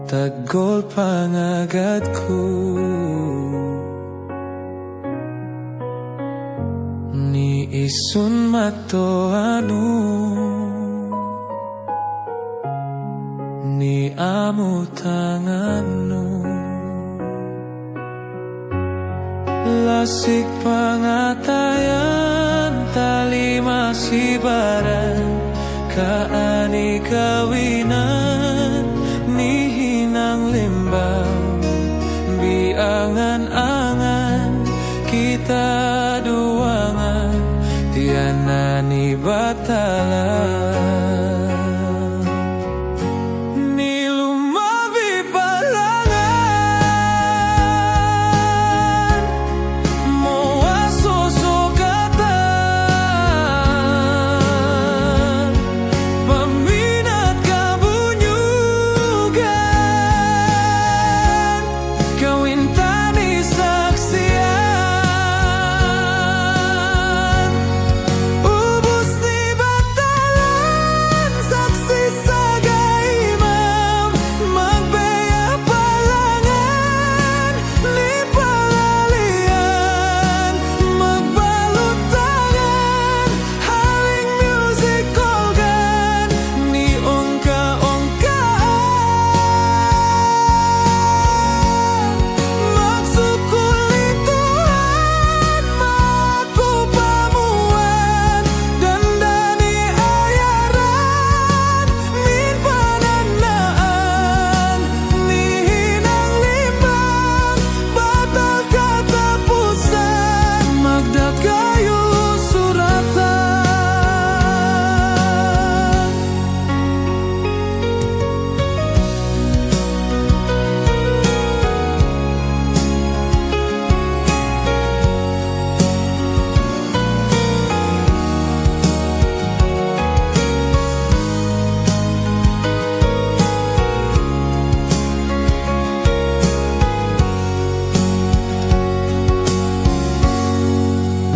Tagol pangagatku ni isun matoanu ni amu tanganu lasik pangatayan tali masih barang kaani kawinan ni hinang limbang biangan-angan kita duangan tiana ni batalan ni lumabi palangan moa sosokatan peminat kabunyugan kawintani saksian ubus ni batalan saksi saga imam magbeya palangan ni palalian magbalut tangan haling music organ ni ongka-ongkaan magsukuli Tuhan maku pamuan dandani ayaran min pananaan ni hinang limbang batal katapusan magdakayo suratan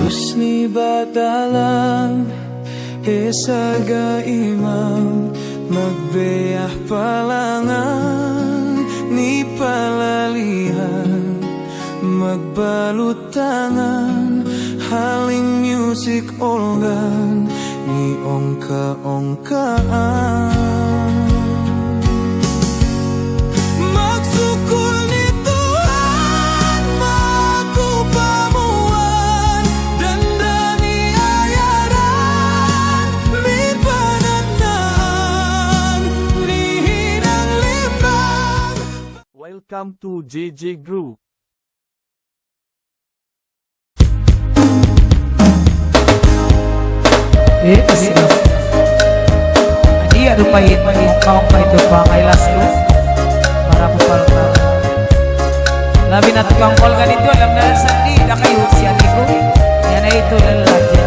Husni batalang esaga imam magbeyah palangan ni palalihan magbalut tangan haling music organ ni ongka-ongkaan magsukul ni Tuhan maku pamuan dandani ayaran min pananaan ni hinang limbang. Welcome to JJ Group. Dia lupain kau itu pakai lasku para pupalka. Labi na tukang polgan itu alam na sandi na kayo si amigo. Yan na ito lalaki.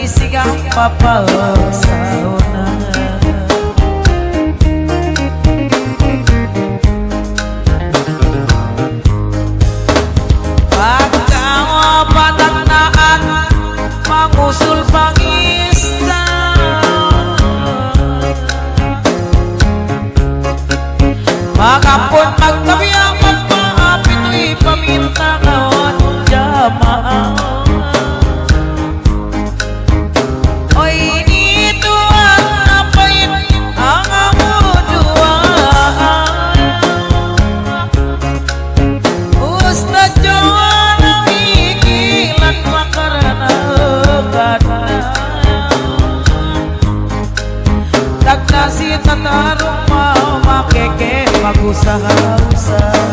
Isigang papal sauna pagkawa patanaan mangusul pangista Hapon magkabiyang magpaapit Uy paminta kawan jamaah Oy nito ang napain ang amudua Ustad Joan ang ikilan makaranagan Tagnasi tatarong mau makeke magusaha-usaha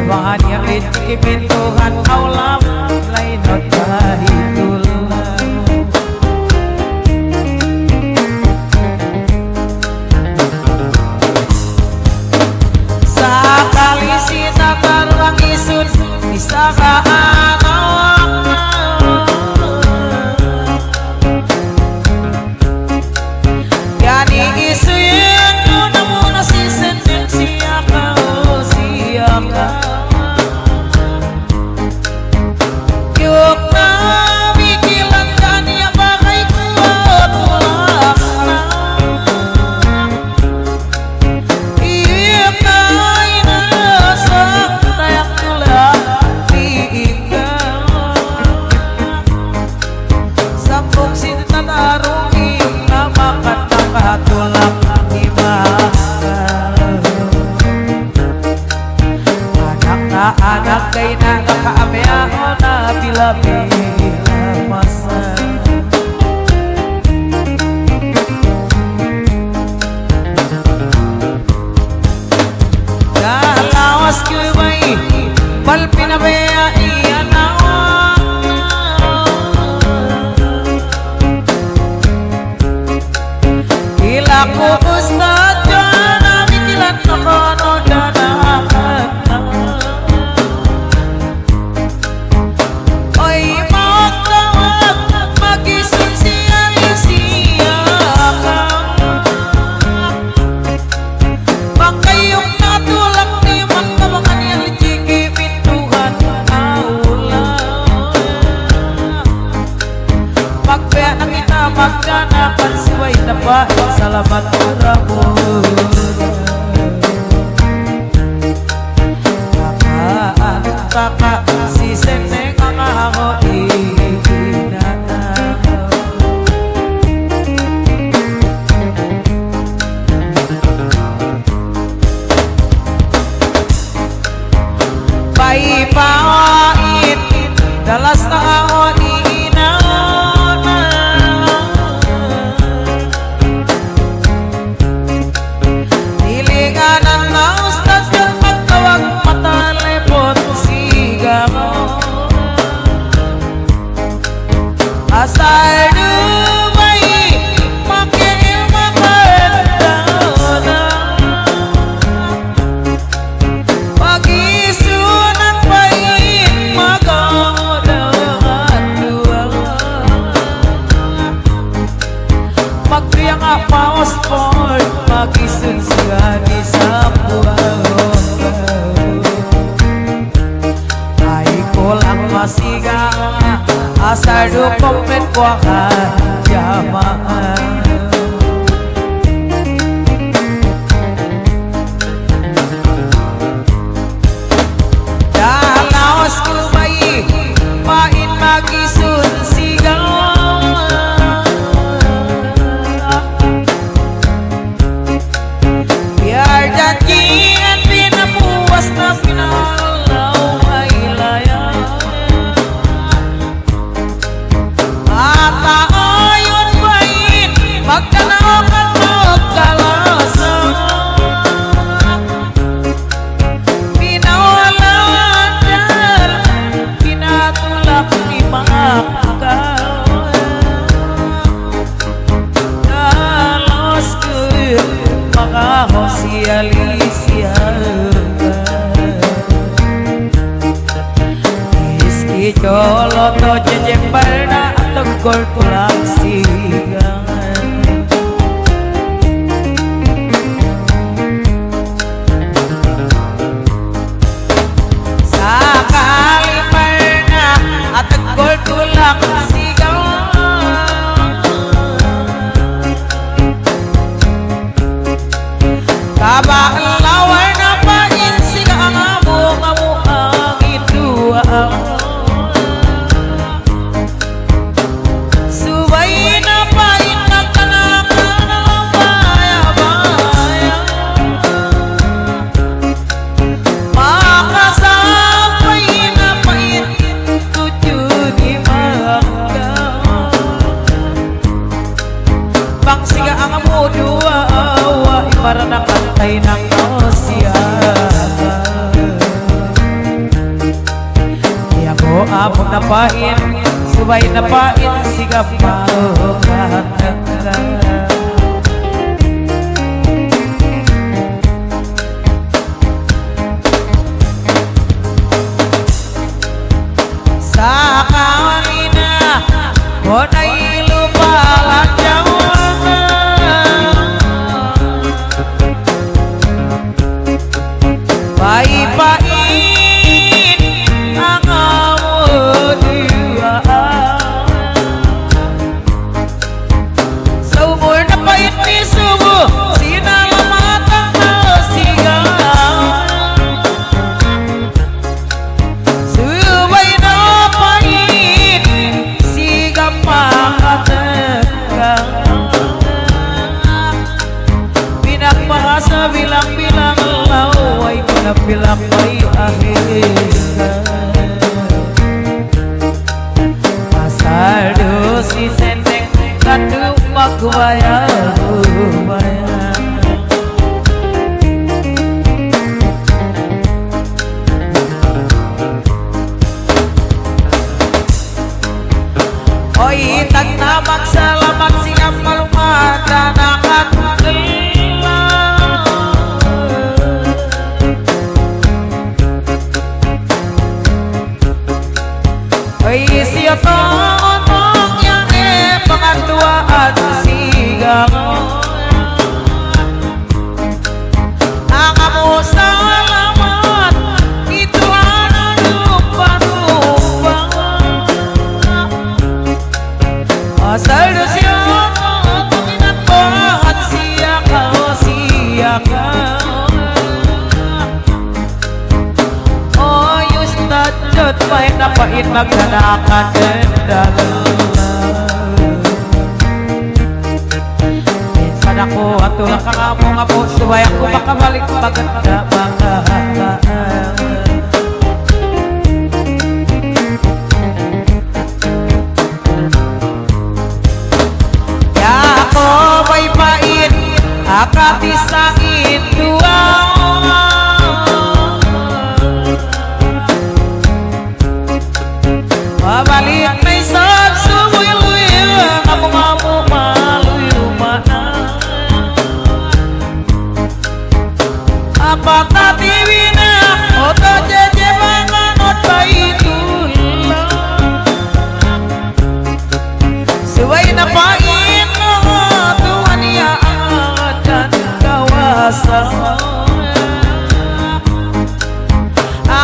Bahan yang ikimintuhan kaulam lain at kahitulang Sakali sinataruang isun isa ka anawang Yani isu yang muna si sentensia kau siapa Yuk na bikilan kanya bakay kuat ulang Iya kay nasak tayak tulang diinggal Sambung sinta darungin na makan nakatulang imakan Anak kay nakakaamyao na pila-pila masa Galawas kubay palpinabaya iyan Ila ko ustad dyan amikilan na kono danakan Oy magtawag magisun siya Pagkayong natulak ni magkabakan yung jiki pintuhan aulang Pagkaya na kita magdanakan siway na ba Salamat Ramon Kakak si seneng ang ako inanakaw Bayi pawait dalas na ako Nilinganan na ustad yung magtawag matalepon sigaw Asal dumay makiil makagana Pag-isunan pain magadangan luwag Magkaya nga pa-sport Mag-isun siya di sa buwan Ay ko lang masigang Asar dokumen ko akan jamaan Dalawas ko bayi Pain mag-isun sigang Biar janjian pinapuas na pinalaw ay layang Mata ayon bain magkanaw ka magkalasan Pinawalan dar pinatulak ni makakaw Dalos ko makahosialisya Iski jolo to jejembar na tegol tulang sigangan Sakali pernah tegol tulang sigangan may nangosya. Kaya ko among napain, subay napain, sigap maukat. Sa kawalina, o nailupa lang jawana. Paipain ang amudiwaan. Sa umur na pait ni subo, sinalamatang nasigaan. Subay na pait, sigap makatagkan. Pinagmahasa bilang-bilang laway ko na bilang may ahisan. Pasado si Seneng kanu magbayar-bayar. Oy, tag na magsalamat siyang malumada na katulila. Oy, siya taonong yang panganduaan sigang. Ang amo salamat, ito ang lupa-lupa. Asal siya tuminan ko at siya ka o siya ka. O yus na jod may napait magdanakan dendala. Minsan ako at tulak ang among amo, suway ako makabalik maganda mga akati sakit dua. Mabalik na isang sumuy-luy, kamu-kamu maluy mana. Apa tatiwi na oto jeje bangan ot baitulah. Suway na pain mo tuan ya dan kawasan.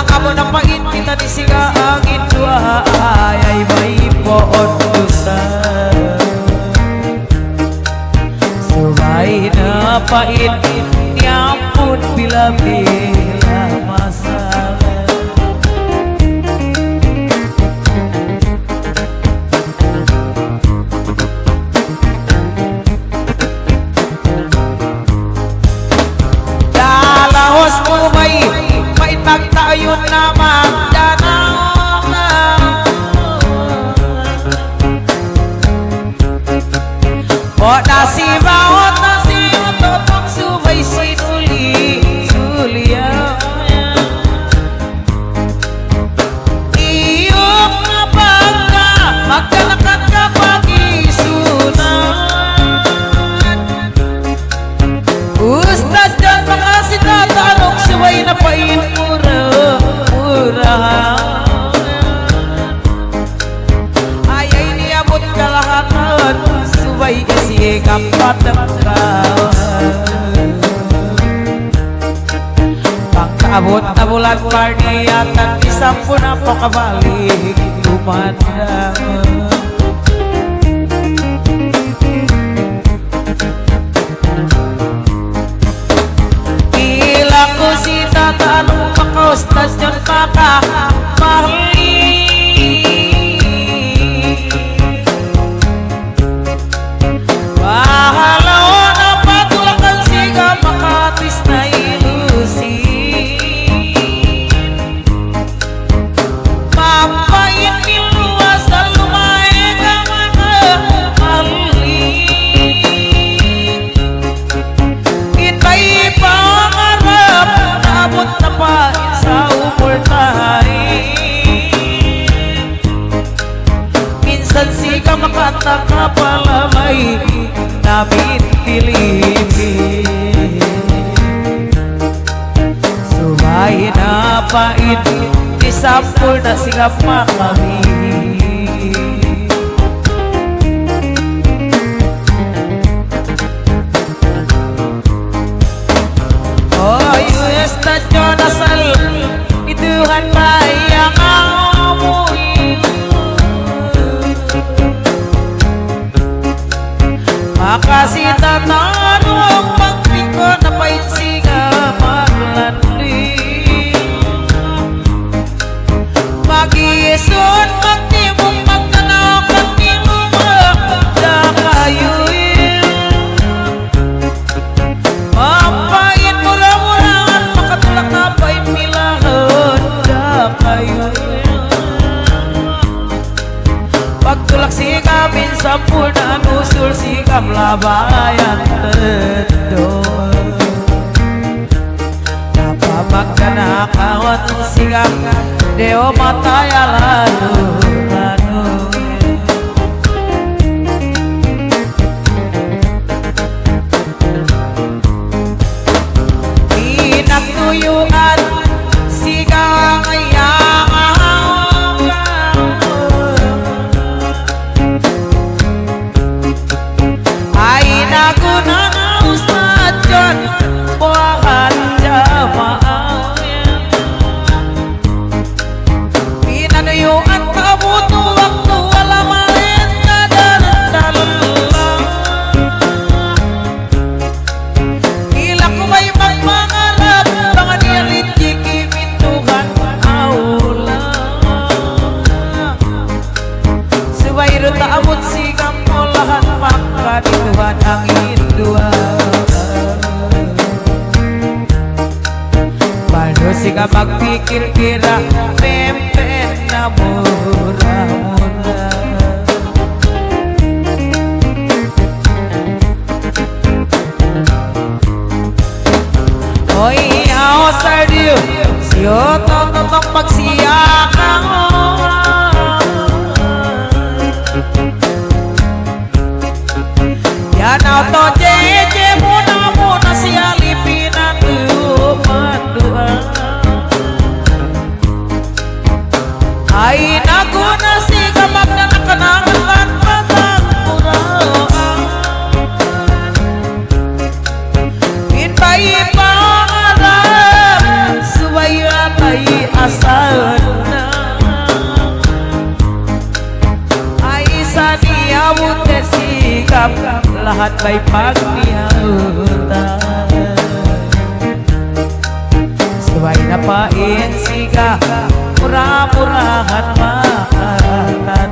Kamu nampain kita disiga angin dua ay may poon dosa. Subay napain niampun bila-bila masalah. Dalahos mo may magtayon na magdanaw. O nasibaot na siyo totong subay suliya. Iyok na bangka magkalakat ka pag-isunan. Ustad dyan mga sinatanong subay na pain ay niabot kalahatan subay kasi kampatang kawan. Pagkaabot na bulan parniyatan isang po na po kabalik kumandang. Ilang ko si tatanong makaustas yun maka mahuli. Bahalaw na patulakan siga makatis na ilusi. Mampain niluwas sa lumayan. nakapalamay namin pilipin. Sumahin na pait, isampul na sila pa kami. Oh, Estadyo Nasal, ituhan bayang amoy. Makasih tatanong pagpiko na paitsinga maglanding. Mag-iison, magtimong, magtanaw, magtimong, magda kayo'y mampain mula-mulaan, makatulak na pain milahan da kayo'y pagtulak sikapin sa punan, usul sikap labayan tendo. Napamagkanakawan sikap deo mataya lalu. Pinagtuyuan sikap ngayang ay naguna na Ustad John buwahan jamaah. Pinanuyuan kabuto waktu wala malit na dalang-dalang. Ila ko ba'y magmangalap mga niyalit jikimintuhan aula. Subayro taabot sikap mo lahat makadituhan ang induan. Paano sika magpikir-kira pempen na mura-mura. Oy, ako sa diyo siyo tototong pagsiyakang yan auto jeje muna siya lipinan duman-duman. Ay naguna si kamag na nakanangan patagpuraan. Pinbay pangarap suwaya tay asal na. Ay isa niya buti sikap lahat may pagniyautan. Suway na pain siga murah-murahan makakatan.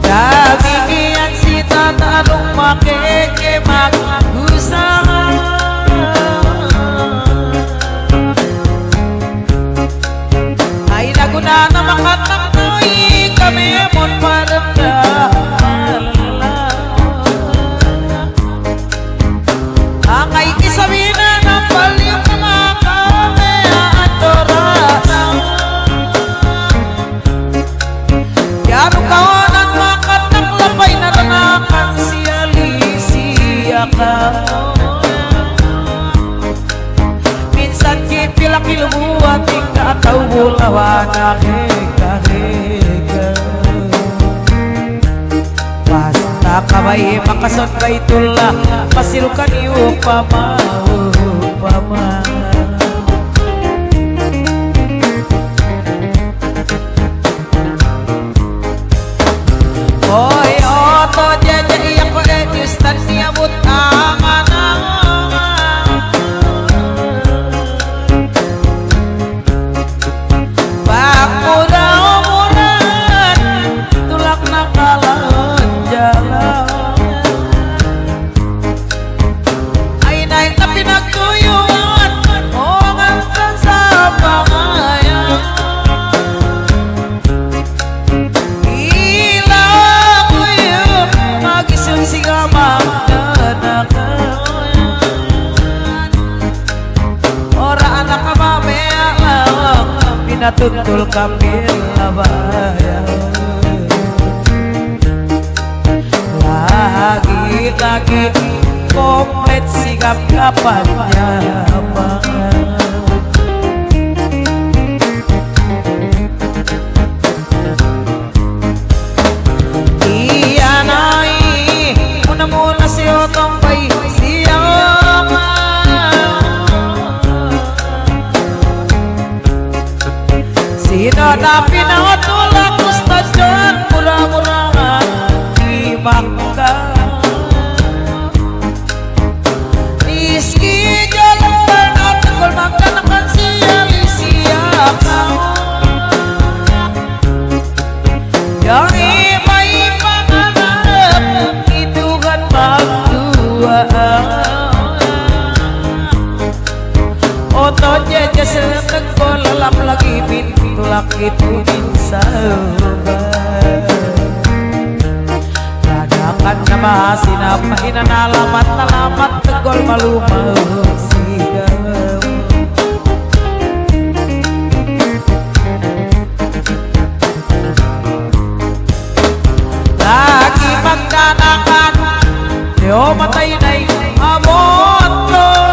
Damigian si tatanong makikimak usaha. Ay naguna na makatangkoy kami mon paramdaman. Ang ay isabi na ng palyong mga kami adorasan. Yarong kawanan makataklapay na tanakan siya lisiya ka. Minsan kipilak ilubuat ikataw bulawan nakikahika. Basta kabay makasot kay tula pasilukan iupama. Oy oto jeje iya ko Ustad niabot ang murah-murahan tulak na kalan jalan. Ay naik na pinagtuyuan pinatutul kami labayan. Lagi-lagi komplit sikap kapannya iya naik muna-muna si otong bay siapa sino na pinatulak ustasyon murah-murahan di Bangka Rizky jalan pernah tegol makan siapa yang imai panganap itu kan berdua otot jeje setegol lelap lagi pintu laki tuning sahabat radakan nama sinapa inan alamat tegol malu sigam lagi magdanakan yo matay na'y amotong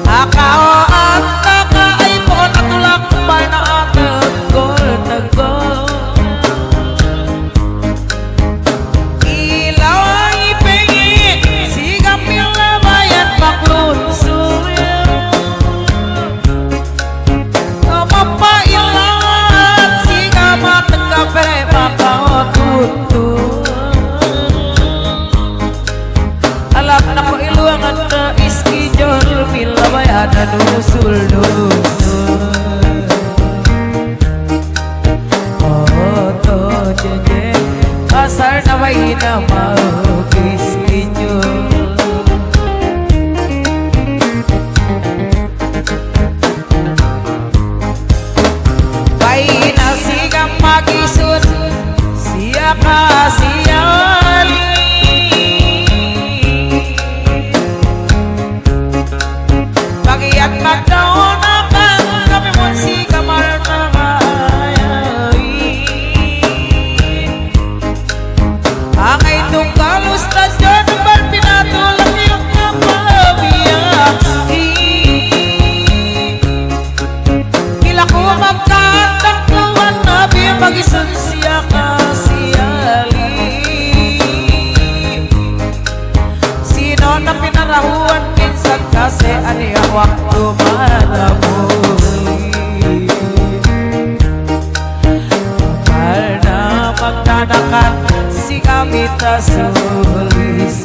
akao at nakaipon at tulak pa na tegol ilaw ang ipingin sigap yung labayan maklunsurin mapailangan sigap matengkap pere makaotutu alam na ko iluangan na iskijol milabayan na nusul-nusul oto jeje pasar na may na mag-iskijol bayi na sigang mag-isun siya kasiyali bagian magdaunakan kami mo si kamar na mayayi ang itong kalustas dyan ba't pinatulak yung kapabiyahi kila ko magkandang tuwan nabi mag-isun siya kasiyali sino na pinarahuan minsan kasi ani ang waktu manamuli karena magdanakan si kami ta suli-suli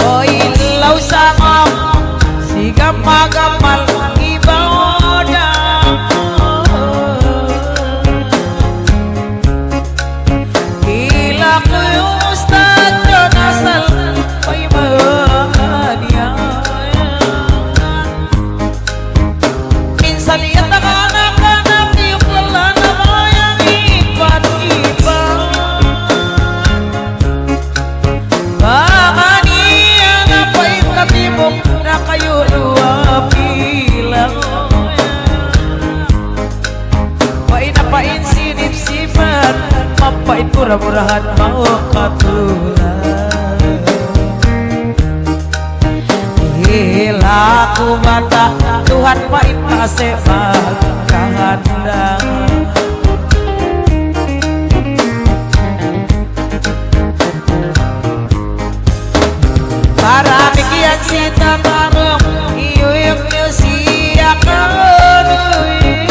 o ilaw sa ngam sigap magamal ibaw na gila ko yung ustad yun asal may makan yan minsan liat na kanak-kanak yung lala na mayang ipan-ipan baka niya na pa'y katibok na kayo luwapilang pain na pain sinip-sipan mapait murah-murahan mau katulad gila ku mata Tuhan pain masih magkahanda para bikian sita bareng iyuyuk niyo siya kanuy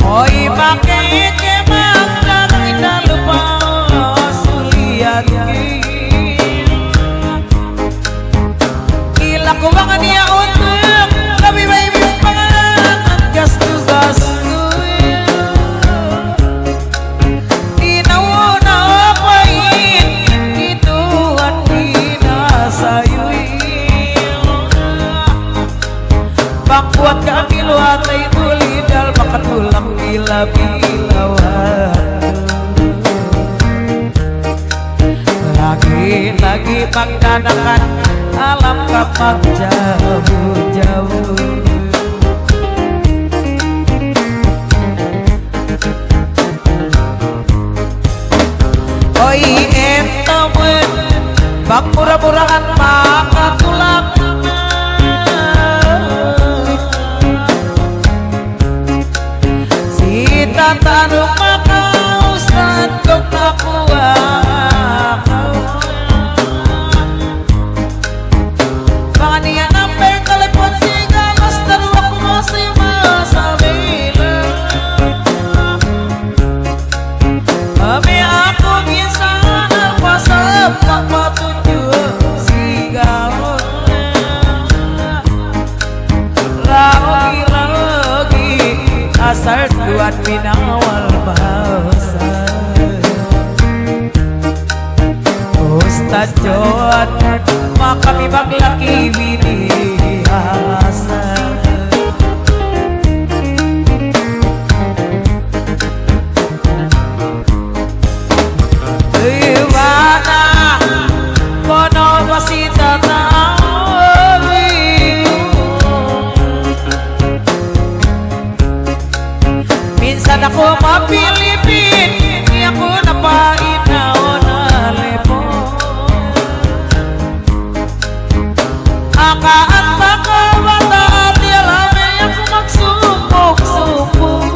oy bakit kemang datang ina lupa sulian gila ko bang niya untuk Pangkuat kami luat ay tulidal makatulang bila-bilawan. Lagi-lagi magdadakan alam kapag jauh-jauh. Oi entomen bang murah-murahan makatulak. Si tatanong makausad kong nakuha. Baka niya number telepon siga basta luwak ko masay masabila. Kami ako ginsan pasap tak patunjuk siga lagi asal tuan minawal bahasa. Ustaz Johan maka bibag laki bini asa. Iwana kono masih tatawi. Minsan ako mapilipin ni ako napainaw na lepo. Akaan makawata at yalamay ako magsumpok-sumpok.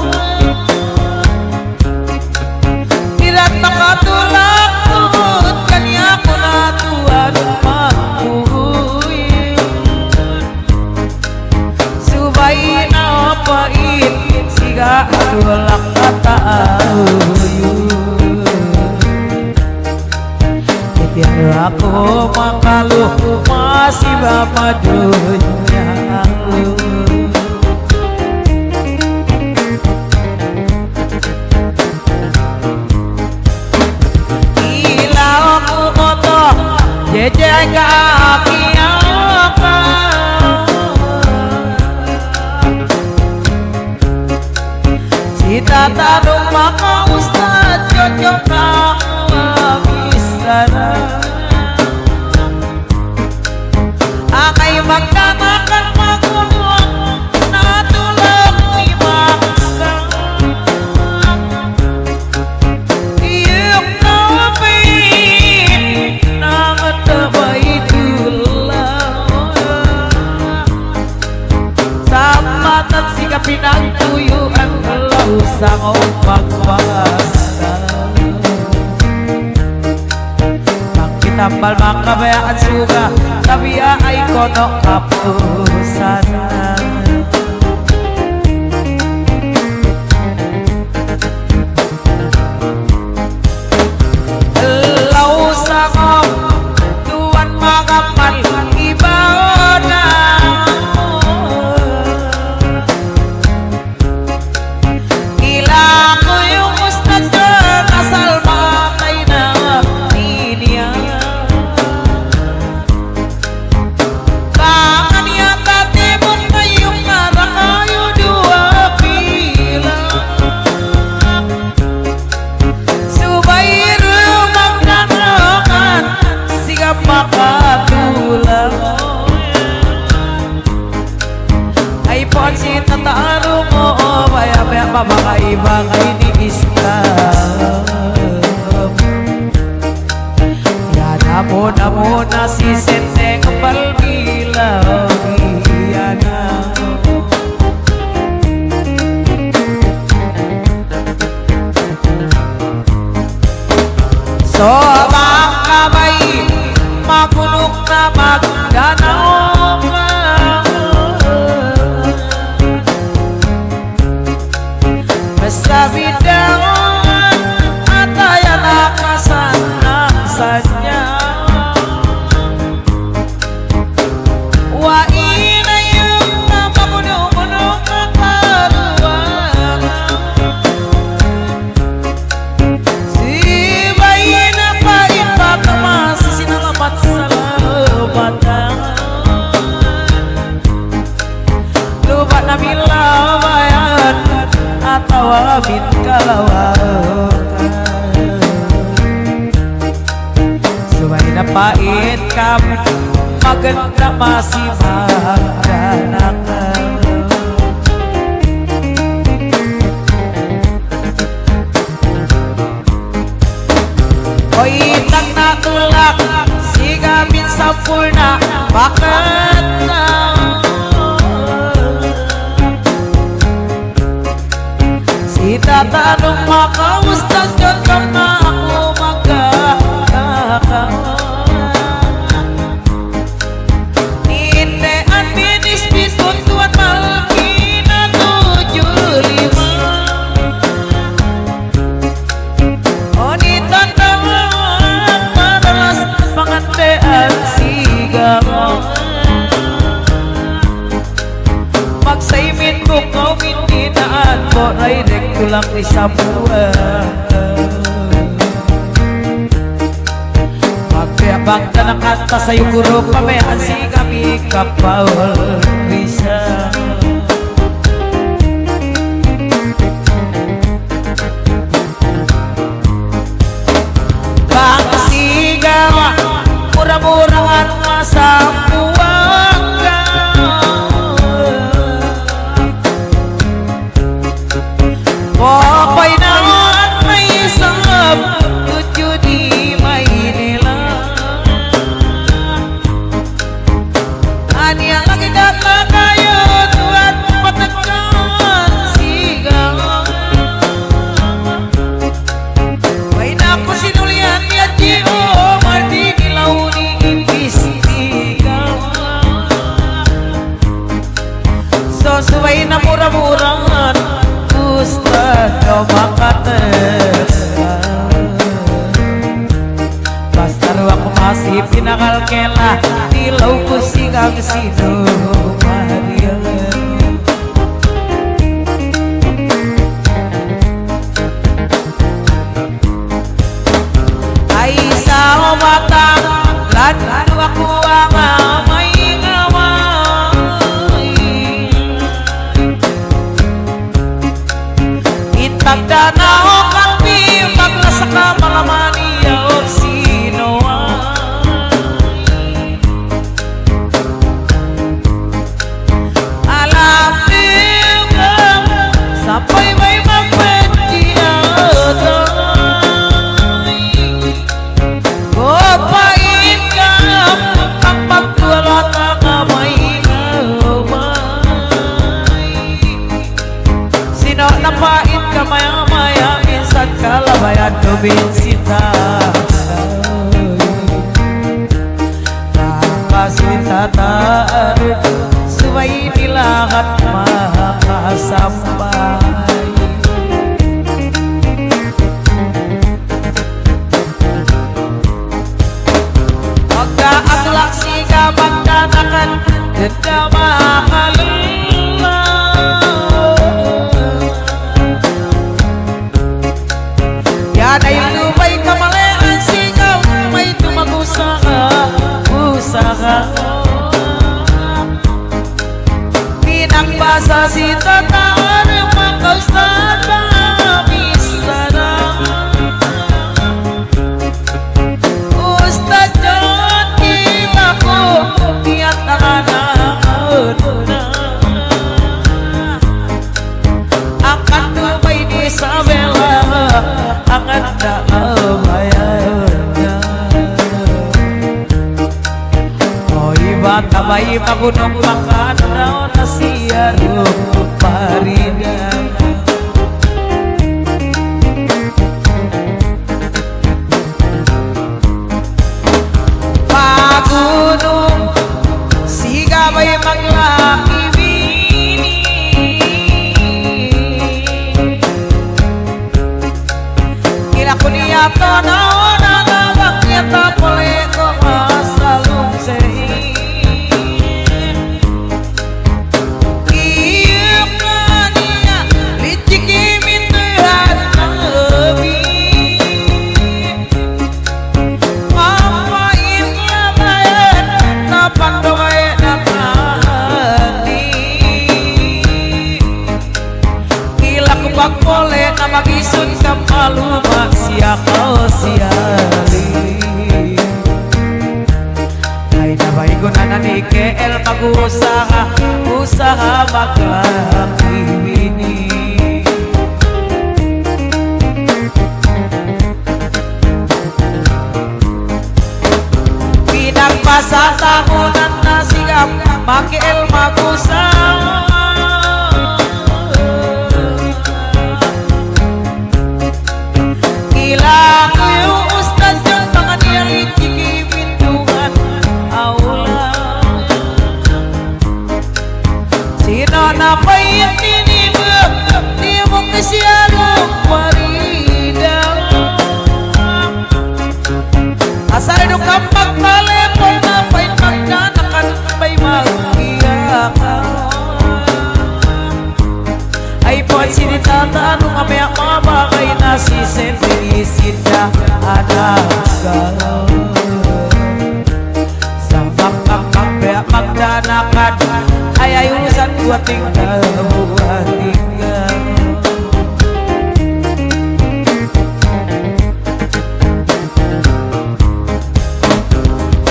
Tirat makatulak tuot kanya ko natuan makuhuyin. Subay na pait siga tulak katauyun. Tiada aku makalu masih bamadunya aku. Gila aku moto jejak kaki apa. Cita tanung maka ustad cocok kamu sana. Akay magdamakan magulong natulog imaksa. Iyong kapit na matabay tulang. Samat at sikapin ang tuyuan galaw sa ngong pagpasa. Tambal makabayaan suga tapi ay kono kapusan. Elaw sa ngom tuan magamal ibaw na. Gila ko yung ustad dyan asal matay na niya. Makatulang ay ponsi tatalo mo baya-baya mabakaiba kay ni Islam. Yan mo na si Senseng Balbilaw. Yan so kamay makulog na magdanaw ka. Basta bidawan at ayan nakasanang niya. Wain na yung mapuno-puno kaparuan. Sibay na pa panamilawayan atau amin kalawakan Suway na pait kami maganda masih maganakan O itang natulak sigamin sampurna bakit na si tatanong makaustas yun kang na ako magkakaka Nindean minis pisun tuan malkina 75 O ditandawang madalas pangandean sigaw Magsaimin ko kau mindinaan ko Raidek tulang ni Samuel Magpiyabang na nakanta sa'yo guro Pamayaan si kami kapawal Risa Bang sigawa Murah-murahan masampuang Popoy na at may isang tujuh di Maynila Ani ang lagi data kayo tuat patagkan sigaw May naku sinulian niya Gio Marti Gilaw ni Imbestigaw So suway na murah-murahan Gusto makates Basta ako masih pinakalkela Dilaw ko sigang sino Maria Ay sa umatang Lalo ako ang may Tagdana o kami Maglasa ka mga maniya o sino Alam niyo ka Sapay may magpentiado Gopain ka Kapag wala ka kamay Sino napait maya-maya minsan kalabayan tubinsita Nakasitataan Suway nilahat makasambay Magkaaglak siga magdanakan Ganda makalulang Yan ay lumay kamalayan sigaw May tumagusaha Usaha Pinagbasa si tataan Makaustada Bisada Ustad John kita ko Kiat tangan Akan tumay di Isabela Angan na abayan O iba tabay magunong makanaw na siya Parinan Pagunong siga ba'y maglaki Kunyata naona nagakita pole ko masalong sei Iyok na niya lichikimin tuhan nabi Mapain niya bayan napandokay na tani isun ka maluma siya kau siali. Ay nabay ko na ni KL mag-usaha magkakibini. Pinagpasa tahunan na sigap mag-KL mag-usaha. Ilang yung ustad yung mga niyalit pintuan aula. Sino na pa yung tinibag di mo kasyalong marida. Asal nung kapag telepon na pa'y magkanakan may mag-iyakan. Ay po sinitata nung amaya mga bagay na si Sentinisin na anak ka. Sa magkakabaya magdanakan ay ayusan ko ating kabuhating ka.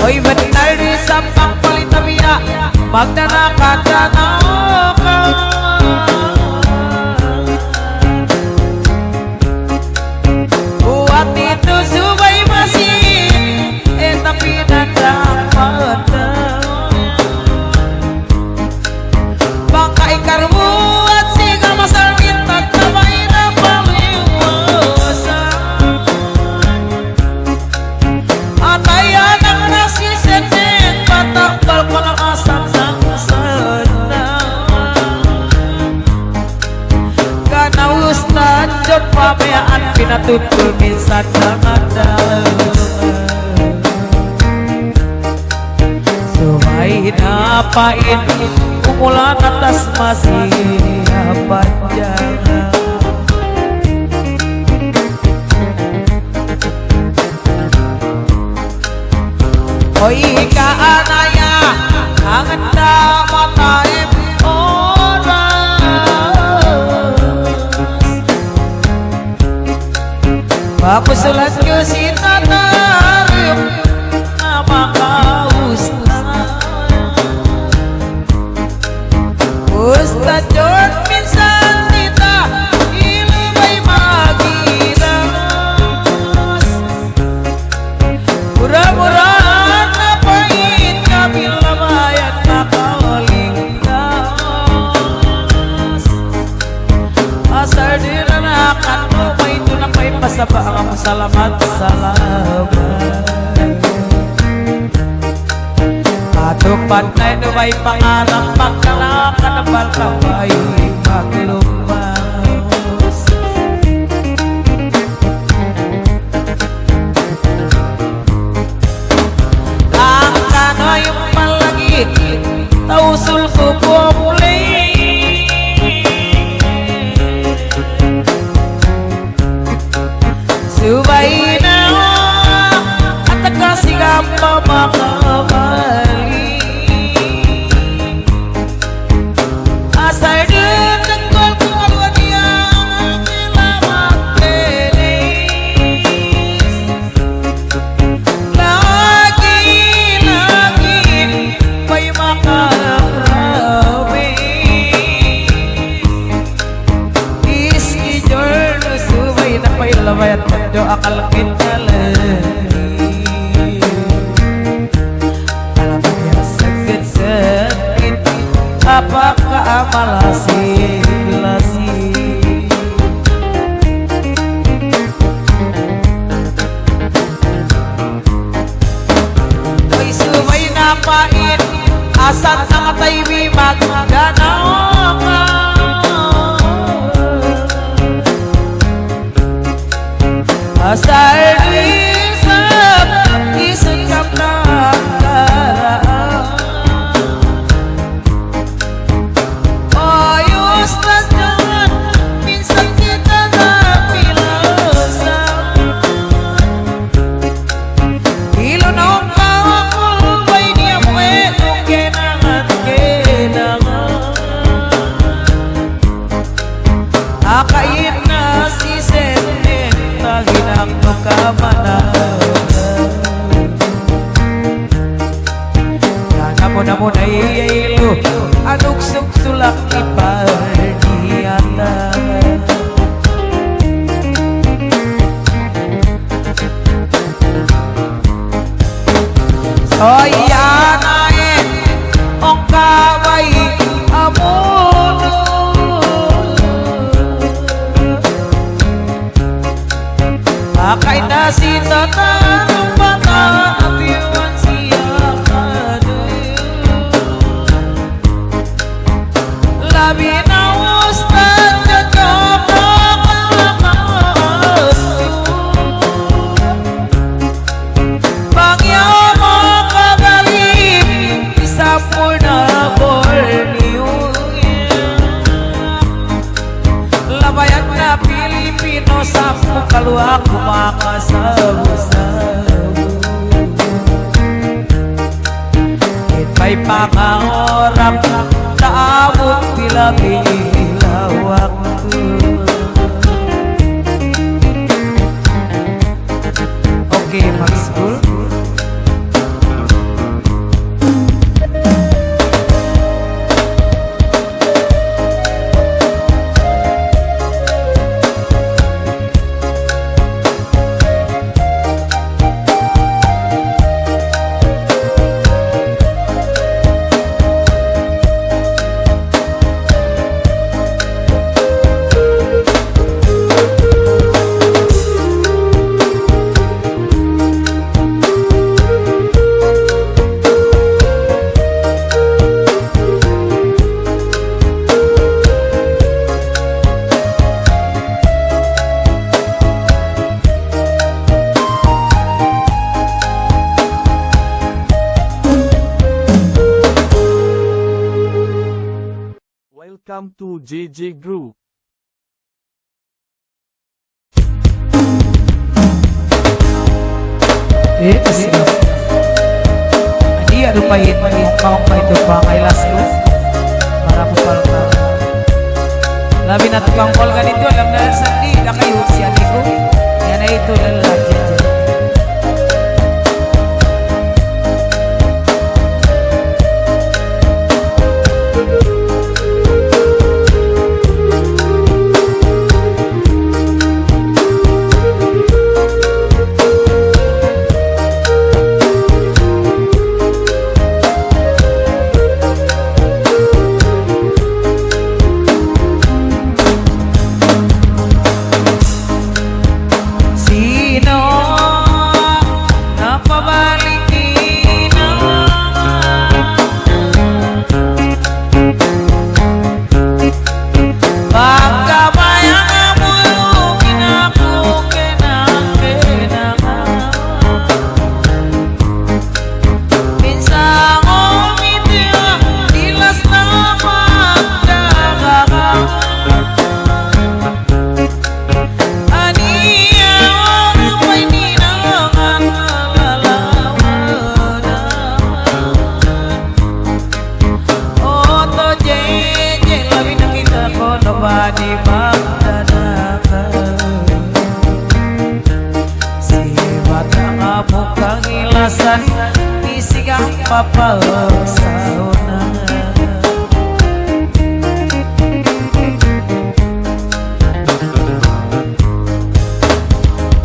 Oy benar di sampang palitabiya magdanakan-danakan. Buat itu subay masih tapi nadapat bangkai karbuat siga masal bintang kamay na paliwasan. Atay anak nasi senen patakbal ko ng asam ng sana. Kana ustad jod pabayaan pinatutul minsan ng adalan. Sumay napain umulan atas masih panjang. Oy kaanaya ang anda mataim papusulat ko si Tatarip na makaustad. Ustad yun minsan tita ilumay magiras. Mura-murahan na pahit kami lamayan makaligtas. Asar dinanakan mo may tunang may pasaba ang salamat. Atupad na ito may pangarap pagkalakan ng balkaway maglumas. Ang kano yung palagi tausul ko po muli. Subay na at nagkasigam pa makamali. Asal din tengkol kung alwa niya ang ilamang tenis. Lagi may makarami. Iski Jorno subay na pa'y lamay at mando akal kinalani. Alam mo yung sakit-sakit apakah malasi-lasi. May subay na pain asan ang atay bimag magdanakan. Asal isap isikap na karaan. Oy sasita tanong baka napiwan siya kadoy labi na ustad jajak Bagyaw makagaling isapul na Borneo labayan na Pilipino sa kalwa kumakasabu-sabu It'y pangaorap taabot bila-bila waktu Okay, Max School Welcome to JJ Group. Kasi Adi ano pa yun kaong pa ito pa kay Lasco para po palta labi na tukang call ganito alam na sa di na kayo si ate ko yan na ito lalaki isigang papalsauna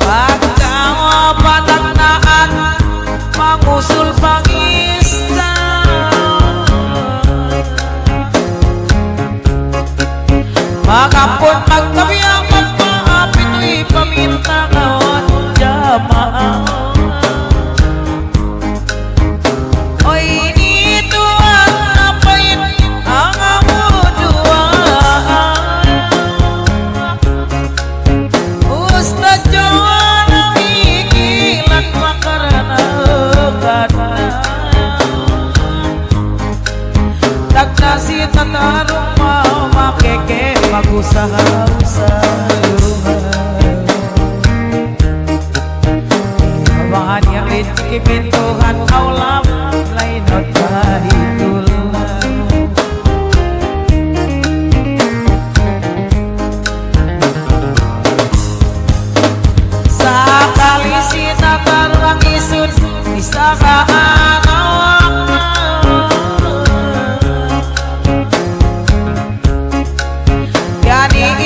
pagkawa patagnaan mangusul pangista makampun magkabiang magpaapito'y paminta kawan jamaah tatarong mau makeke mag-usaha-usaha Ibabahan yang licik pintuhan aulam lainot bahidul sakali si tatarang isun isakaan Yani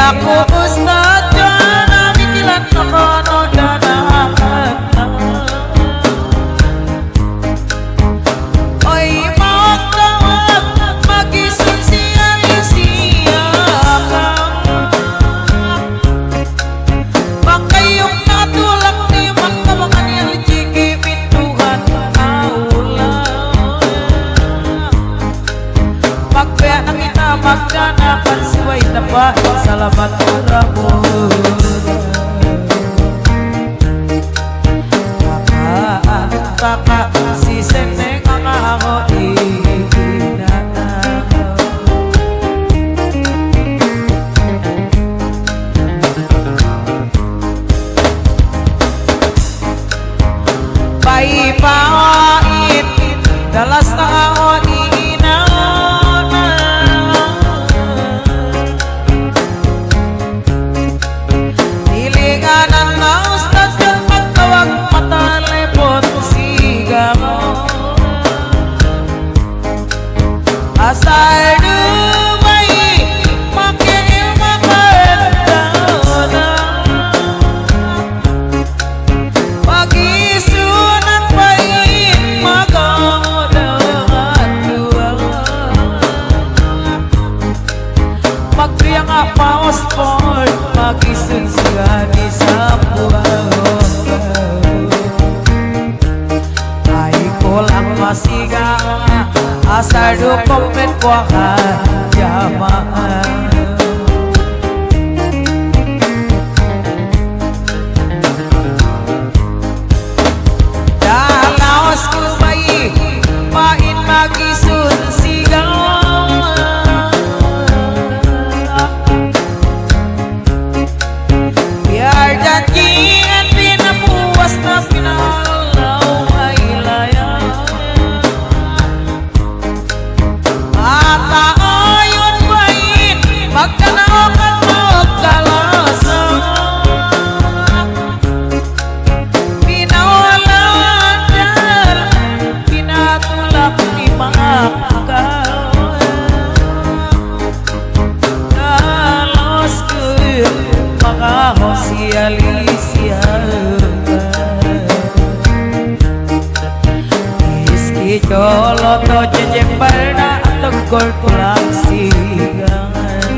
Ilaku ustad jana mikilan nakono danakan Oy magtawag magising siya Makayong natulak ni magkabangan yung jiki mintuhan aulang Pagpaya na kita magdanakan suway na ba salamat Ramon Taka si Seneng ang ako inanakaw Paipain dalas na ako Nilinganan na ustad yung magtawag matalepon sigaw Asal dumay makiil makagana Pag-isunan pain magadangan duwa Magbiya nga pa-sport Mag-isun siya ni sa buwan Ay ko lang masigang Asar do kompet ko ka jamaan Dalawas ko bayi Pain mag-isun sigang Biar janjian pinapuas na pinalaw ay layang At ayon bain magkanaokan magkalasan Pinawalan dar pinatulak ni mga Dalos ko mga Iski colo to jejembar na tegol tulang sigangan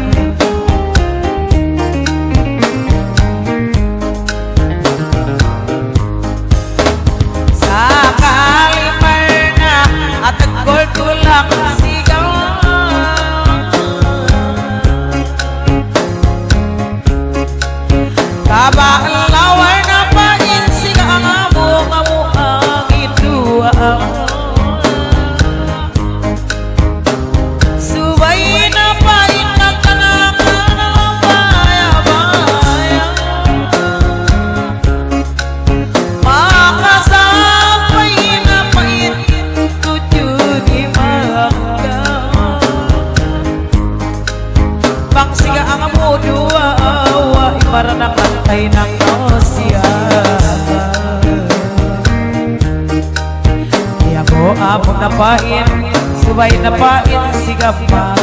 Sakali pernah at tegol tulang sigangan Kabang lawar na pain sigang amo ang ituang Subay na pain nagtanakan ang baya-baya Makasapay na pain tujuh di mangga Bang siga ang amo dua para nakantay ng osya Kaya ko abong na pain Subay na pain sigap pa